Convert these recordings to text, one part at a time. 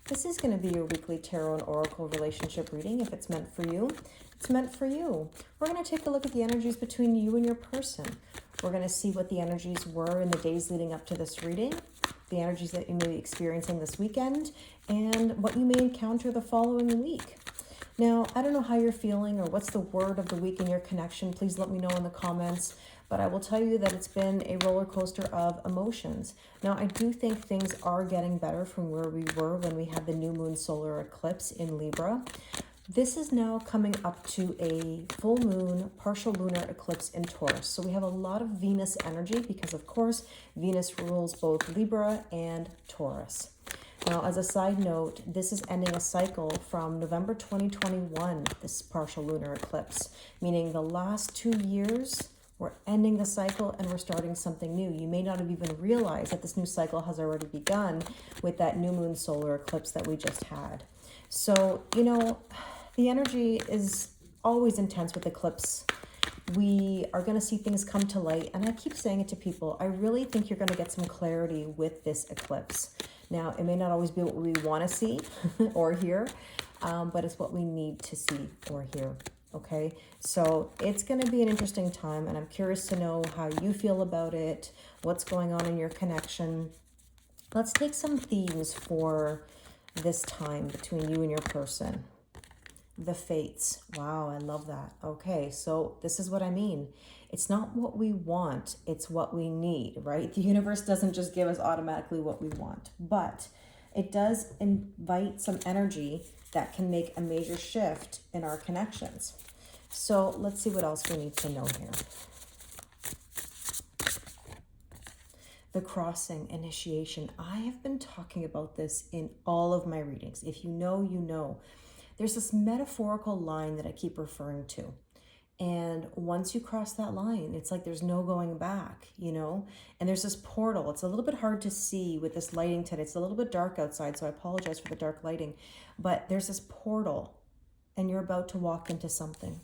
This is going to be your weekly tarot and oracle relationship reading. If it's meant for you, it's meant for you. We're going to take a look at the energies between you and your person. We're going to see what the energies were in the days leading up to this reading, the energies that you may be experiencing this weekend, and what you may encounter the following week. Now, I don't know how you're feeling or what's the word of the week in your connection. Please let me know in the comments. But I will tell you that it's been a roller coaster of emotions. Now, I do think things are getting better from where we were when we had the new moon solar eclipse in Libra. This is now coming up to a full moon, partial lunar eclipse in Taurus. So we have a lot of Venus energy because, of course, Venus rules both Libra and Taurus. Now, as a side note, this is ending a cycle from November 2021, this partial lunar eclipse, meaning the last 2 years, we're ending the cycle and we're starting something new. You may not have even realized that this new cycle has already begun with that new moon solar eclipse that we just had. So, you know, the energy is always intense with eclipse. We are going to see things come to light. And I keep saying it to people. I really think you're going to get some clarity with this eclipse. Now, it may not always be what we want to see or hear, but it's what we need to see or hear. Okay, so it's going to be an interesting time, and I'm curious to know how you feel about it, what's going on in your connection. Let's take some themes for this time between you and your person. The fates. Wow, I love that. Okay, so this is what I mean. It's not what we want, it's what we need, right? The universe doesn't just give us automatically what we want, but it does invite some energy that can make a major shift in our connections. So let's see what else we need to know here. The crossing, initiation. I have been talking about this in all of my readings. If you know, you know. There's this metaphorical line that I keep referring to. And once you cross that line, it's like there's no going back, you know? And there's this portal. It's a little bit hard to see with this lighting today. It's a little bit dark outside, so I apologize for the dark lighting. But there's this portal, and you're about to walk into something.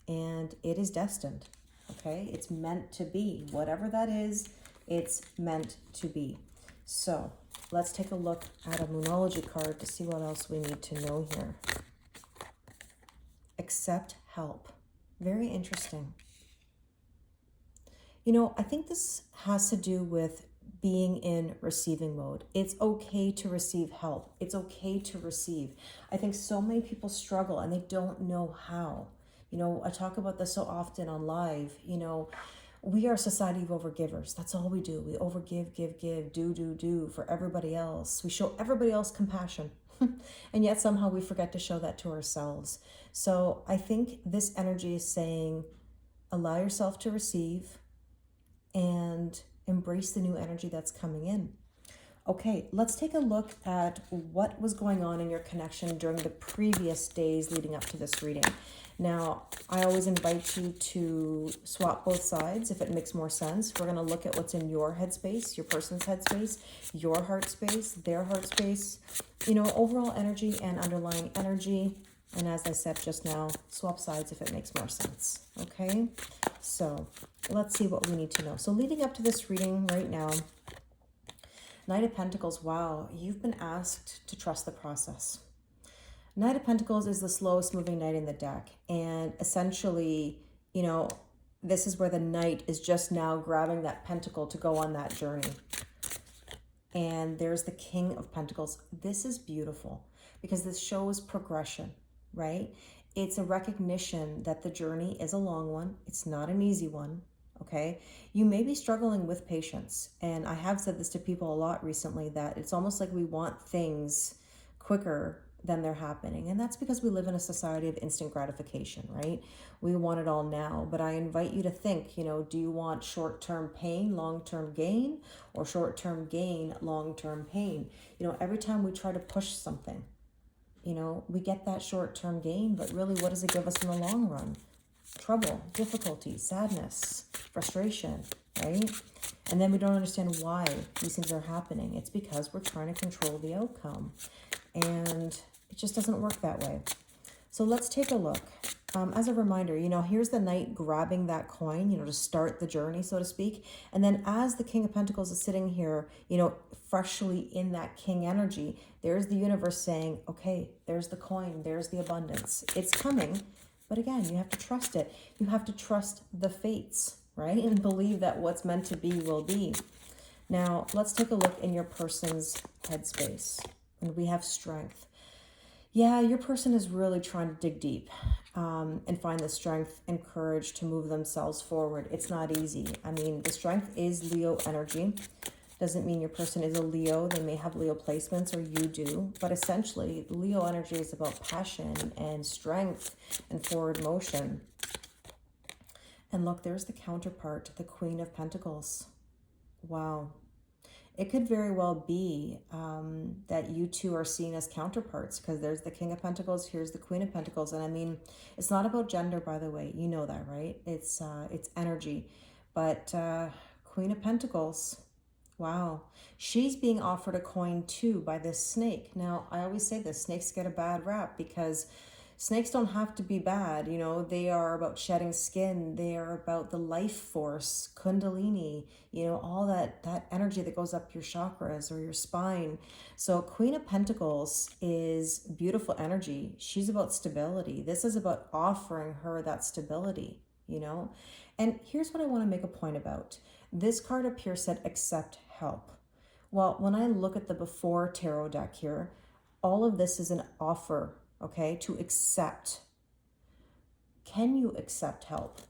And it is destined, okay? It's meant to be. Whatever that is, it's meant to be. So let's take a look at a Moonology card to see what else we need to know here. Accept help. Very interesting. You know, I think this has to do with being in receiving mode. It's okay to receive help. It's okay to receive. I think so many people struggle and they don't know how. You know, I talk about this so often on live. You know, we are a society of overgivers. That's all we do. We overgive, give, do for everybody else. We show everybody else compassion. And yet somehow we forget to show that to ourselves. So I think this energy is saying, allow yourself to receive and embrace the new energy that's coming in. Okay, let's take a look at what was going on in your connection during the previous days leading up to this reading. Now, I always invite you to swap both sides if it makes more sense. We're going to look at what's in your headspace, your person's headspace, your heart space, their heart space, you know, overall energy and underlying energy. And as I said just now, swap sides if it makes more sense. Okay, so let's see what we need to know. So leading up to this reading right now, Knight of Pentacles, wow, you've been asked to trust the process. Knight of Pentacles is the slowest moving knight in the deck. And essentially, you know, this is where the knight is just now grabbing that pentacle to go on that journey. And there's the King of Pentacles. This is beautiful because this shows progression, right? It's a recognition that the journey is a long one. It's not an easy one. Okay, you may be struggling with patience. And I have said this to people a lot recently, that it's almost like we want things quicker than they're happening. And that's because we live in a society of instant gratification, right? We want it all now. But I invite you to think, you know, do you want short-term pain, long-term gain, or short-term gain, long-term pain? You know, every time we try to push something, you know, we get that short-term gain, but really what does it give us in the long run? Trouble, difficulty, sadness, frustration, right? And then we don't understand why these things are happening. It's because we're trying to control the outcome. And it just doesn't work that way. So let's take a look. As a reminder, here's the knight grabbing that coin, to start the journey, so to speak. And then as the King of Pentacles is sitting here, freshly in that king energy, there's the universe saying, okay, there's the coin, there's the abundance. It's coming. But again, you have to trust it. You have to trust the fates, right? And believe that what's meant to be will be. Now, let's take a look in your person's headspace. And we have strength. Yeah, your person is really trying to dig deep and find the strength and courage to move themselves forward. It's not easy. I mean, the strength is Leo energy. Doesn't mean your person is a Leo. They may have Leo placements, or you do. But essentially, Leo energy is about passion and strength and forward motion. And look, there's the counterpart, the Queen of Pentacles. Wow. It could very well be that you two are seen as counterparts, because there's the King of Pentacles, here's the Queen of Pentacles. And I mean, it's not about gender, by the way. You know that, right? It's energy. But Queen of Pentacles, wow. She's being offered a coin too by this snake. Now, I always say this, snakes get a bad rap because snakes don't have to be bad. They are about shedding skin. They are about the life force, kundalini, all that energy that goes up your chakras or your spine. So Queen of Pentacles is beautiful energy. She's about stability. This is about offering her that stability, And here's what I want to make a point about. This card up here said, accept help. Well, when I look at the before tarot deck here, all of this is an offer, okay, to accept. Can you accept help?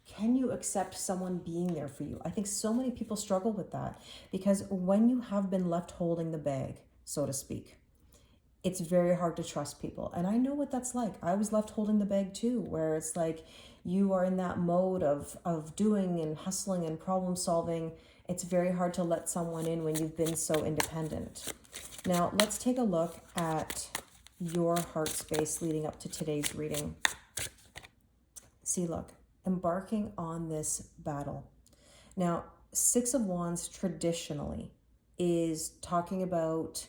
Can you accept someone being there for you? I think so many people struggle with that, because when you have been left holding the bag, so to speak, it's very hard to trust people. And I know what that's like. I was left holding the bag too, where it's like you are in that mode of doing and hustling and problem solving. It's very hard to let someone in when you've been so independent. Now, let's take a look at your heart space leading up to today's reading. See, look, embarking on this battle. Now, Six of Wands traditionally is talking about,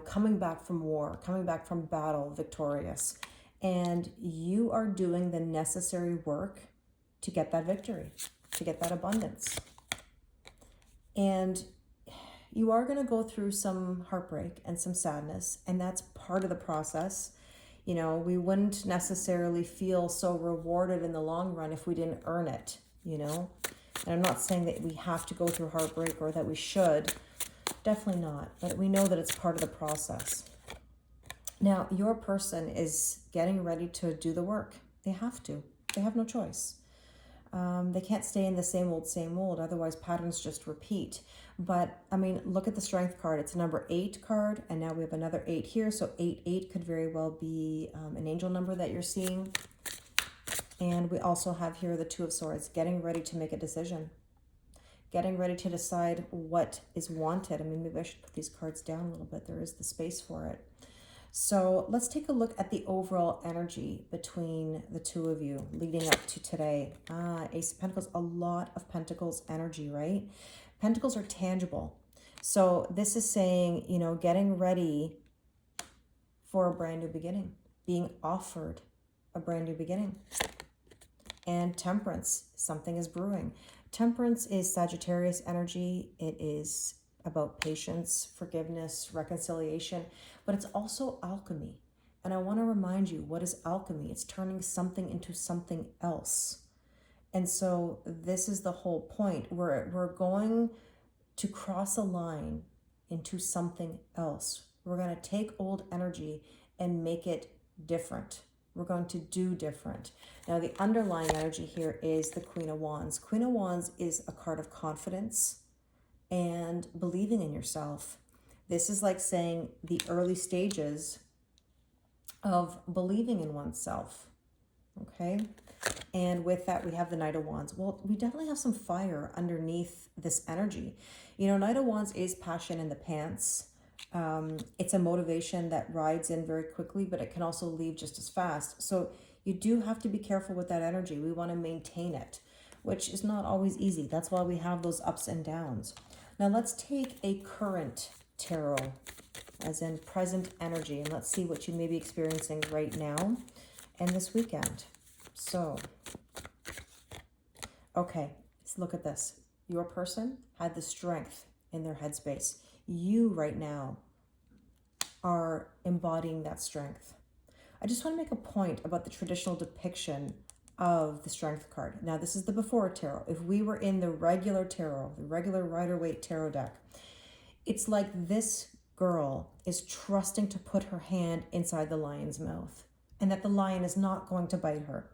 coming back from war, coming back from battle victorious. And you are doing the necessary work to get that victory, to get that abundance. And you are going to go through some heartbreak and some sadness, and that's part of the process. We wouldn't necessarily feel so rewarded in the long run if we didn't earn it, And I'm not saying that we have to go through heartbreak or that we should. Definitely not. But we know that it's part of the process. Now, your person is getting ready to do the work. They have to. They have no choice. They can't stay in the same old, otherwise patterns just repeat. But, I mean, look at the Strength card. It's a number 8 card, and now we have another 8 here. So 8 could very well be an angel number that you're seeing. And we also have here the Two of Swords, getting ready to make a decision. Getting ready to decide what is wanted. I mean, maybe I should put these cards down a little bit. There is the space for it. So let's take a look at the overall energy between the two of you leading up to today. Ace of Pentacles, a lot of Pentacles energy, right? Pentacles are tangible. So this is saying, getting ready for a brand new beginning, being offered a brand new beginning. And Temperance, something is brewing. Temperance is Sagittarius energy. It is about patience, forgiveness, reconciliation, but it's also alchemy. And I want to remind you, what is alchemy? It's turning something into something else. And so this is the whole point. We're going to cross a line into something else. We're going to take old energy and make it different. We're going to do different. Now, the underlying energy here is the Queen of Wands. Queen of Wands is a card of confidence and believing in yourself. This is like saying the early stages of believing in oneself, okay? And with that, we have the Knight of Wands. Well, we definitely have some fire underneath this energy. Knight of Wands is passion in the pants. It's a motivation that rides in very quickly, but it can also leave just as fast. So you do have to be careful with that energy. We want to maintain it, which is not always easy. That's why we have those ups and downs. Now let's take a current tarot, as in present energy, and let's see what you may be experiencing right now. and this weekend. So, okay, let's look at this. Your person had the strength in their headspace. You right now are embodying that strength. I just want to make a point about the traditional depiction of the strength card. Now, this is the before tarot. If we were in the regular tarot, the regular Rider-Waite tarot deck, it's like this girl is trusting to put her hand inside the lion's mouth and that the lion is not going to bite her.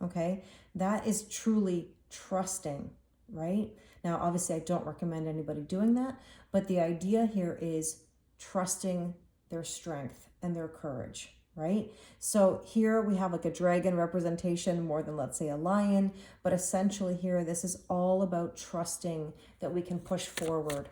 Okay? That is truly trusting, right? Now, obviously, I don't recommend anybody doing that, but the idea here is trusting their strength and their courage, right? So here we have like a dragon representation more than, let's say, a lion, but essentially here, this is all about trusting that we can push forward.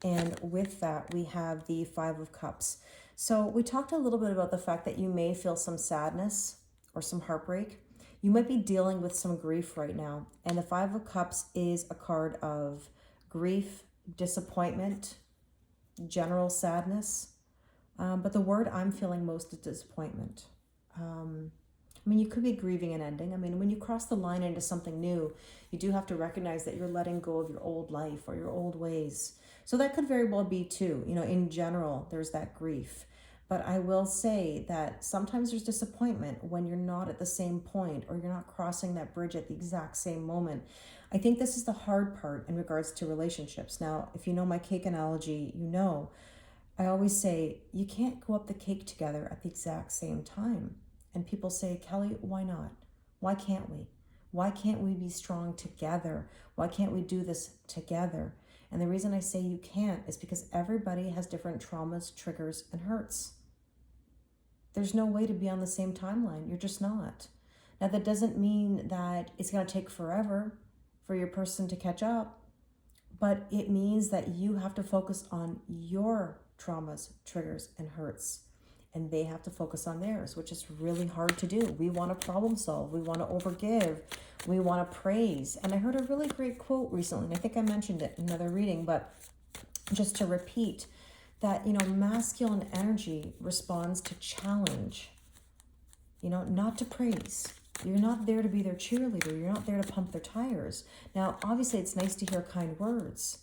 And with that, we have the Five of Cups. So we talked a little bit about the fact that you may feel some sadness or some heartbreak. You might be dealing with some grief right now. And the Five of Cups is a card of grief, disappointment, general sadness. But the word I'm feeling most is disappointment. I mean, you could be grieving an ending. I mean, when you cross the line into something new, you do have to recognize that you're letting go of your old life or your old ways. So that could very well be too, in general, there's that grief. But I will say that sometimes there's disappointment when you're not at the same point or you're not crossing that bridge at the exact same moment. I think this is the hard part in regards to relationships. Now, if you know my cake analogy, I always say you can't go up the cake together at the exact same time. And people say, Kelly, why not? Why can't we? Why can't we be strong together? Why can't we do this together? And the reason I say you can't is because everybody has different traumas, triggers, and hurts. There's no way to be on the same timeline. You're just not. Now, that doesn't mean that it's going to take forever for your person to catch up, but it means that you have to focus on your traumas, triggers, and hurts. And they have to focus on theirs, which is really hard to do. We want to problem solve. We want to overgive. We want to praise. And I heard a really great quote recently, and I think I mentioned it in another reading, but just to repeat that, masculine energy responds to challenge, not to praise. You're not there to be their cheerleader. You're not there to pump their tires. Now, obviously, it's nice to hear kind words,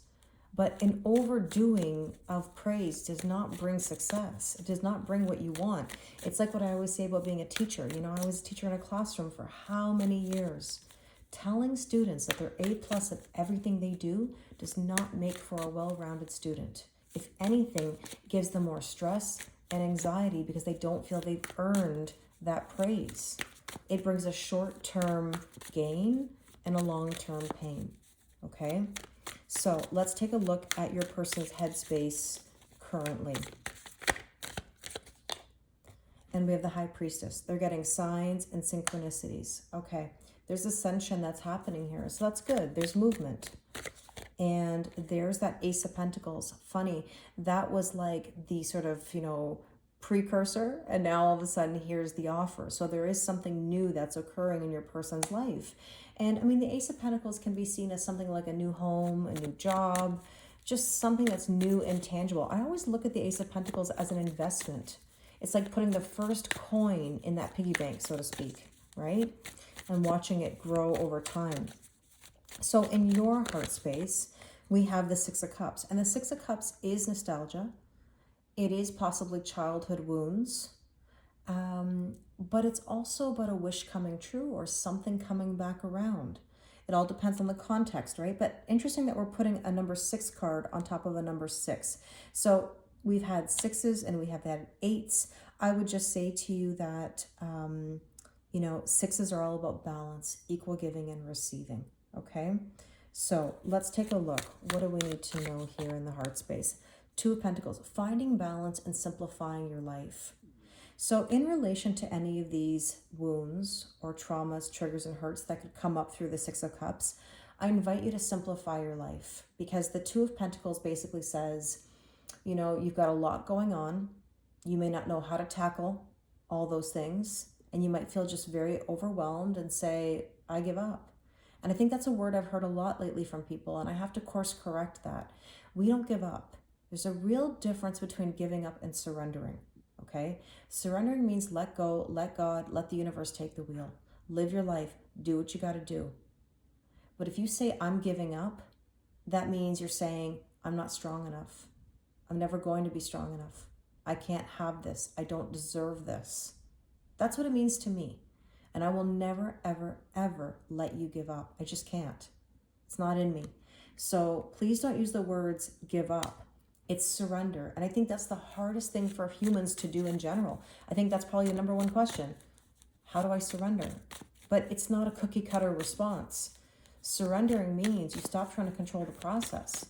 but an overdoing of praise does not bring success. It does not bring what you want. It's like what I always say about being a teacher. I was a teacher in a classroom for how many years? Telling students that they're A+ at everything they do does not make for a well-rounded student. If anything, it gives them more stress and anxiety because they don't feel they've earned that praise. It brings a short-term gain and a long-term pain, okay? So let's take a look at your person's headspace currently. And we have the High Priestess. They're getting signs and synchronicities. Okay, there's ascension that's happening here. So that's good. There's movement. And there's that Ace of Pentacles. Funny, that was like the sort of, precursor. And now all of a sudden, here's the offer. So there is something new that's occurring in your person's life. And I mean, the Ace of Pentacles can be seen as something like a new home, a new job, just something that's new and tangible. I always look at the Ace of Pentacles as an investment. It's like putting the first coin in that piggy bank, so to speak, right? And watching it grow over time. So in your heart space, we have the Six of Cups. And the Six of Cups is nostalgia. It is possibly childhood wounds. But it's also about a wish coming true or something coming back around. It all depends on the context, right? But interesting that we're putting a number 6 card on top of a number 6. So we've had 6s and we have had 8s. I would just say to you that, 6s are all about balance, equal giving and receiving, okay? So let's take a look. What do we need to know here in the heart space? 2 of Pentacles, finding balance and simplifying your life. So in relation to any of these wounds or traumas, triggers, and hurts that could come up through the Six of Cups, I invite you to simplify your life, because the 2 of Pentacles basically says, you've got a lot going on. You may not know how to tackle all those things, and you might feel just very overwhelmed and say, I give up. And I think that's a word I've heard a lot lately from people, and I have to course correct that. We don't give up. There's a real difference between giving up and surrendering. okay? Surrendering means let go, let God, let the universe take the wheel. Live your life, do what you got to do. But if you say, I'm giving up, that means you're saying, I'm not strong enough. I'm never going to be strong enough. I can't have this. I don't deserve this. That's what it means to me. And I will never, ever, ever let you give up. I just can't. It's not in me. So please don't use the words give up. It's surrender. And I think that's the hardest thing for humans to do in general. I think that's probably the number one question. How do I surrender? But it's not a cookie cutter response. Surrendering means you stop trying to control the process.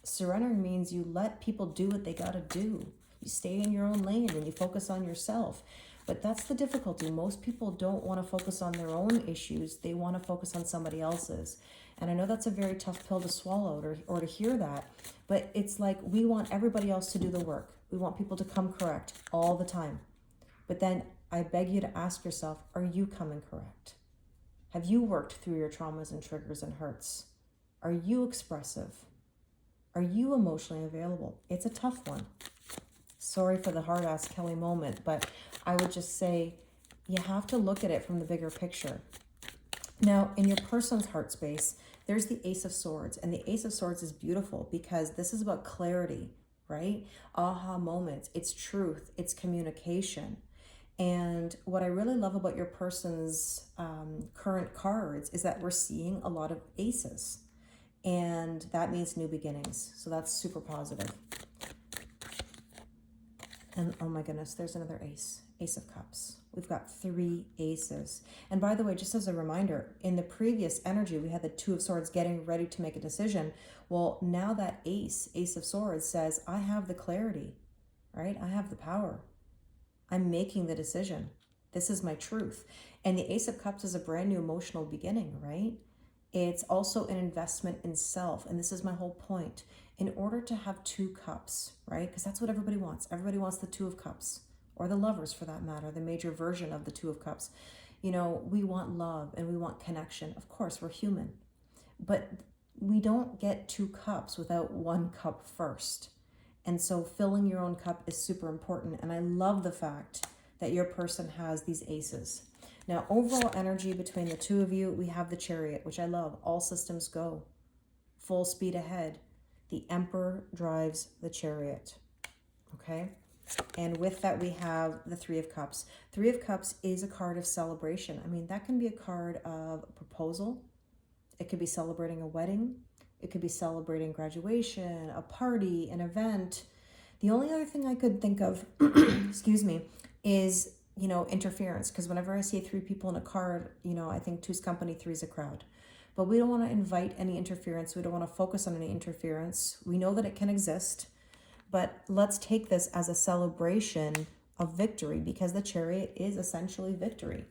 Surrendering means you let people do what they got to do. You stay in your own lane and you focus on yourself. But that's the difficulty. Most people don't want to focus on their own issues. They want to focus on somebody else's. And I know that's a very tough pill to swallow or to hear that. But it's like we want everybody else to do the work. We want people to come correct all the time. But then I beg you to ask yourself, are you coming correct? Have you worked through your traumas and triggers and hurts? Are you expressive? Are you emotionally available? It's a tough one. Sorry for the hard-ass Kelly moment, but I would just say you have to look at it from the bigger picture. Now, in your person's heart space, there's the Ace of Swords, and the Ace of Swords is beautiful because this is about clarity, right? Aha moments, it's truth, it's communication. And what I really love about your person's current cards is that we're seeing a lot of aces, and that means new beginnings. So that's super positive. And oh my goodness, there's another ace, Ace of Cups. We've got 3 aces. And by the way, just as a reminder, in the previous energy, we had the Two of Swords getting ready to make a decision. Well, now that Ace of Swords says, I have the clarity, right? I have the power. I'm making the decision. This is my truth. And the Ace of Cups is a brand new emotional beginning, right? It's also an investment in self. And this is my whole point. In order to have 2 cups, right? Because that's what everybody wants. Everybody wants the 2 of Cups, or the Lovers for that matter, the major version of the 2 of Cups. You know, we want love and we want connection. Of course, we're human. But we don't get 2 cups without 1 cup first. And so filling your own cup is super important. And I love the fact that your person has these aces. Now, overall energy between the 2 of you, we have the Chariot, which I love. All systems go. Full speed ahead. The Emperor drives the Chariot. Okay? And with that, we have the 3 of Cups. 3 of Cups is a card of celebration. I mean, that can be a card of a proposal. It could be celebrating a wedding. It could be celebrating graduation, a party, an event. The only other thing I could think of, excuse me, is, you know, interference. Because whenever I see 3 people in a card, you know, I think 2's company, 3's a crowd. But we don't want to invite any interference. We don't want to focus on any interference. We know that it can exist. But let's take this as a celebration of victory, because the Chariot is essentially victory.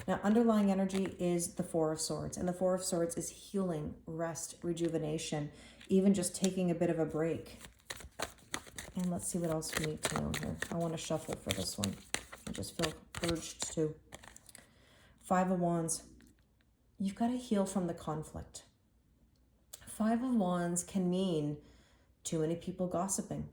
Now, underlying energy is the 4 of Swords. And the 4 of Swords is healing, rest, rejuvenation, even just taking a bit of a break. And let's see what else we need to know here. I want to shuffle for this one. I just feel urged to. 5 of Wands. You've got to heal from the conflict. 5 of Wands can mean too many people gossiping,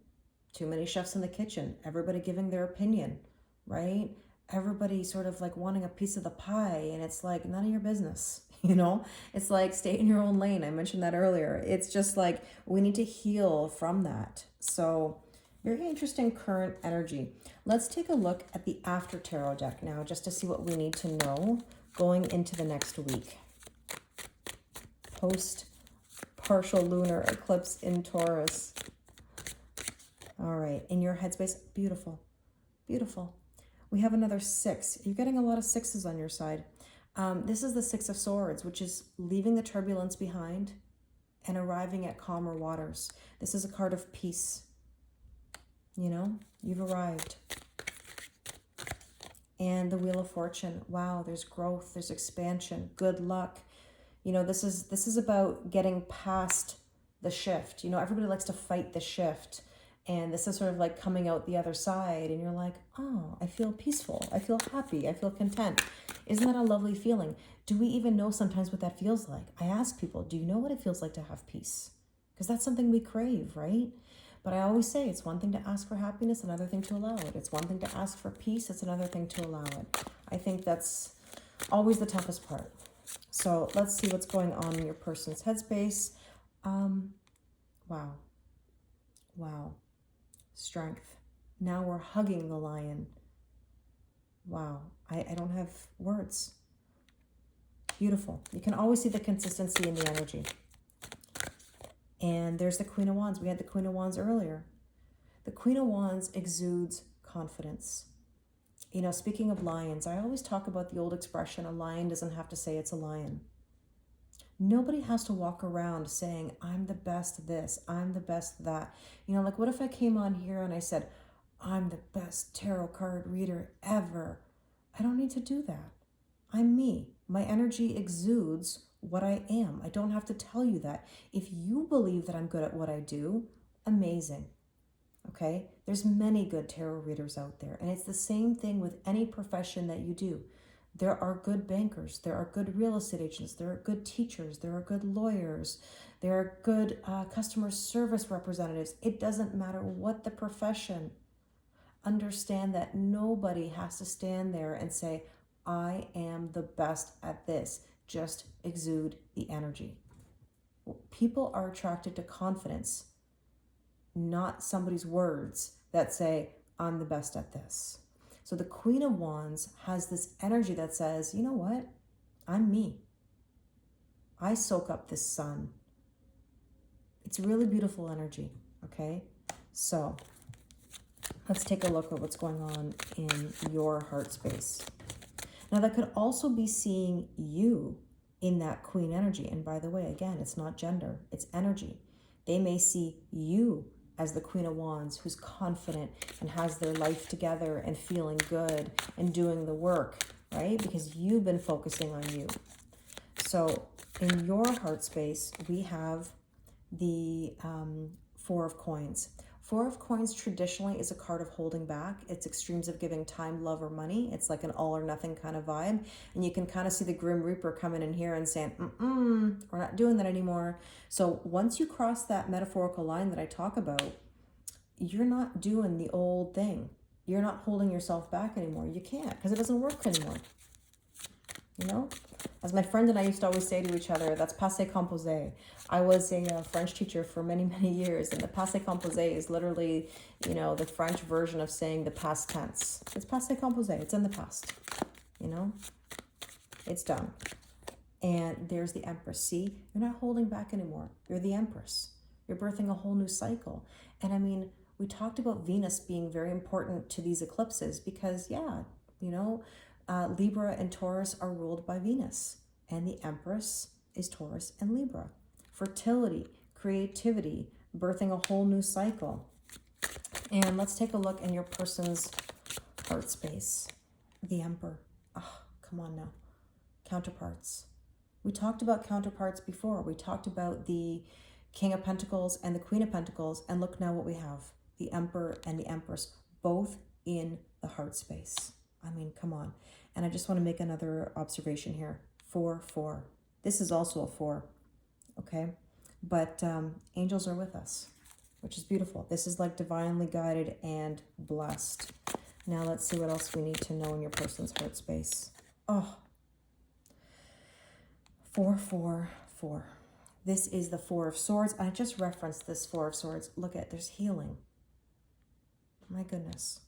too many chefs in the kitchen, everybody giving their opinion, right? Everybody sort of like wanting a piece of the pie, and it's like none of your business, you know? It's like stay in your own lane. I mentioned that earlier. It's just like we need to heal from that. So very interesting current energy. Let's take a look at the After Tarot deck now, just to see what we need to know going into the next week. Post partial lunar eclipse in Taurus. All right, in your headspace, beautiful, beautiful. We have another 6. You're getting a lot of 6s on your side. This is the 6 of Swords, which is leaving the turbulence behind and arriving at calmer waters. This is a card of peace. You know, you've arrived. And the Wheel of Fortune. Wow, there's growth, there's expansion, good luck. You know, this is about getting past the shift. You know, everybody likes to fight the shift. And this is sort of like coming out the other side. And you're like, oh, I feel peaceful. I feel happy. I feel content. Isn't that a lovely feeling? Do we even know sometimes what that feels like? I ask people, do you know what it feels like to have peace? Because that's something we crave, right? But I always say it's one thing to ask for happiness, another thing to allow it. It's one thing to ask for peace, it's another thing to allow it. I think that's always the toughest part. So let's see what's going on in your person's headspace. Wow. Wow. Strength. Now we're hugging the lion. Wow. I don't have words. Beautiful. You can always see the consistency in the energy. And there's the Queen of Wands. We had the Queen of Wands earlier. The Queen of Wands exudes confidence. You know, speaking of lions, I always talk about the old expression, a lion doesn't have to say it's a lion. Nobody has to walk around saying, I'm the best this, I'm the best that. You know, like what if I came on here and I said, I'm the best tarot card reader ever? I don't need to do that. I'm me. My energy exudes what I am. I don't have to tell you that. If you believe that I'm good at what I do, amazing. Okay? There's many good tarot readers out there. And it's the same thing with any profession that you do. There are good bankers. There are good real estate agents. There are good teachers. There are good lawyers. There are good customer service representatives. It doesn't matter what the profession. Understand that nobody has to stand there and say, I am the best at this. Just exude the energy. People are attracted to confidence, not somebody's words that say, I'm the best at this. So the Queen of Wands has this energy that says, you know what? I'm me. I soak up this sun. It's really beautiful energy, okay? So let's take a look at what's going on in your heart space. Now that could also be seeing you in that queen energy. And by the way, again, it's not gender, it's energy. They may see you as the Queen of Wands who's confident and has their life together and feeling good and doing the work, right? Because you've been focusing on you. So in your heart space, we have the Four of Coins. Four of Coins traditionally is a card of holding back. It's extremes of giving time, love, or money. It's like an all or nothing kind of vibe. And you can kind of see the Grim Reaper coming in here and saying, we're not doing that anymore. So once you cross that metaphorical line that I talk about, you're not doing the old thing. You're not holding yourself back anymore. You can't, because it doesn't work anymore. You know? As my friend and I used to always say to each other, that's passé composé. I was a French teacher for many, many years, and the passé composé is literally, you know, the French version of saying the past tense. It's passé composé. It's in the past. You know? It's done. And there's the Empress. See? You're not holding back anymore. You're the Empress. You're birthing a whole new cycle. And I mean, we talked about Venus being very important to these eclipses because, yeah, you know, Libra and Taurus are ruled by Venus, and the Empress is Taurus and Libra. Fertility, creativity, birthing a whole new cycle. And let's take a look in your person's heart space. The Emperor. Oh, come on now. Counterparts. We talked about counterparts before. We talked about the King of Pentacles and the Queen of Pentacles, and look now what we have. The Emperor and the Empress, both in the heart space. I mean, come on. And I just want to make another observation here. 4-4. This is also a 4, okay? But angels are with us, which is beautiful. This is like divinely guided and blessed. Now let's see what else we need to know in your person's heart space. Oh, 4-4-4. This is the Four of Swords. I just referenced this Four of Swords. Look at, there's healing. My goodness.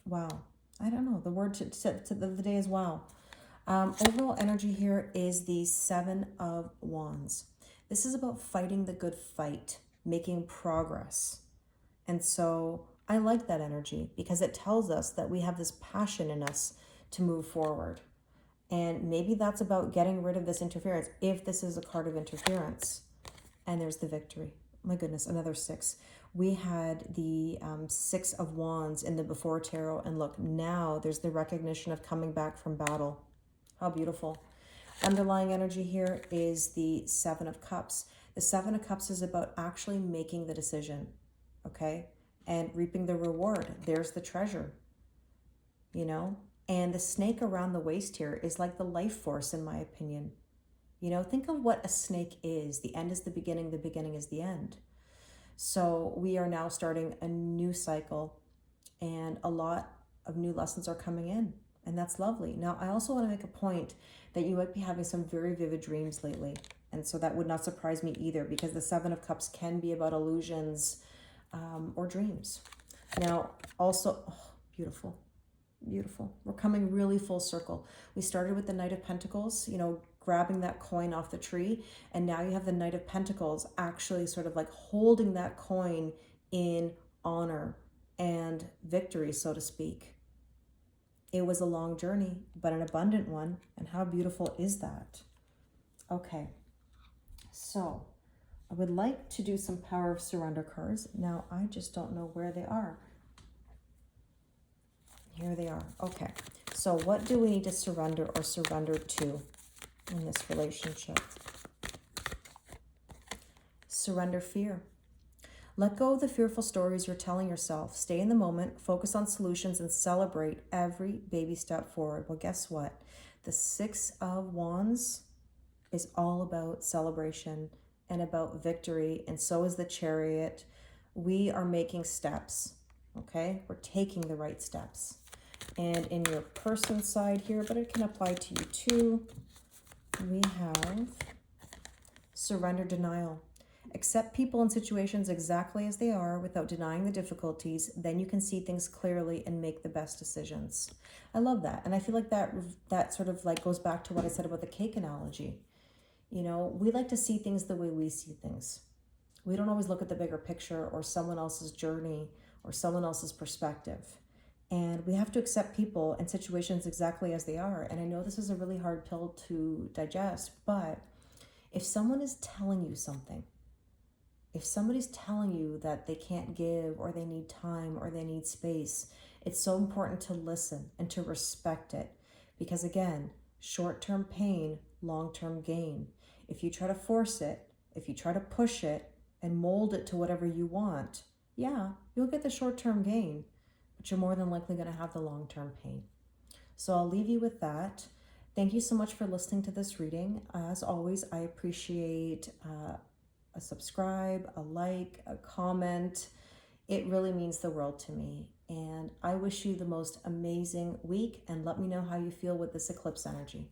Wow. I don't know. The word to the day is wow. Overall energy here is the Seven of Wands. This is about fighting the good fight, making progress. And so I like that energy because it tells us that we have this passion in us to move forward. And maybe that's about getting rid of this interference, if this is a card of interference. And there's the Victory. My goodness, another 6. We had the 6 of Wands in the Before Tarot, and look, now there's the recognition of coming back from battle. How beautiful. Underlying energy here is the 7 of Cups. The 7 of Cups is about actually making the decision, okay? And reaping the reward. There's the treasure, you know? And the snake around the waist here is like the life force, in my opinion. You know, think of what a snake is. The end is the beginning is the end. So we are now starting a new cycle, and a lot of new lessons are coming in, and that's lovely. Now, I also want to make a point that you might be having some very vivid dreams lately. And so that would not surprise me either, because the Seven of Cups can be about illusions or dreams. Now, also, oh, beautiful, beautiful. We're coming really full circle. We started with the Knight of Pentacles, grabbing that coin off the tree. And now you have the Knight of Pentacles actually sort of like holding that coin in honor and victory, so to speak. It was a long journey, but an abundant one. And how beautiful is that? Okay. So I would like to do some Power of Surrender cards. Now, I just don't know where they are. Here they are. Okay. So what do we need to surrender or surrender to in this relationship? Surrender fear. Let go of the fearful stories you're telling yourself. Stay in the moment, focus on solutions, and celebrate every baby step forward. Well, guess what? The Six of Wands is all about celebration and about victory, and so is the Chariot. We are making steps, okay? We're taking the right steps. And in your person side here, but it can apply to you too, we have surrender denial. Accept people and situations exactly as they are without denying the difficulties. Then you can see things clearly and make the best decisions. I love that. And I feel like that sort of like goes back to what I said about the cake analogy. We like to see things the way we see things. We don't always look at the bigger picture or someone else's journey or someone else's perspective. And we have to accept people and situations exactly as they are. And I know this is a really hard pill to digest, but if someone is telling you something, if somebody's telling you that they can't give or they need time or they need space, it's so important to listen and to respect it. Because again, short-term pain, long-term gain. If you try to force it, if you try to push it and mold it to whatever you want, yeah, you'll get the short-term gain, but you're more than likely going to have the long-term pain. So I'll leave you with that. Thank you so much for listening to this reading. As always, I appreciate a subscribe, a like, a comment. It really means the world to me. And I wish you the most amazing week, and let me know how you feel with this eclipse energy.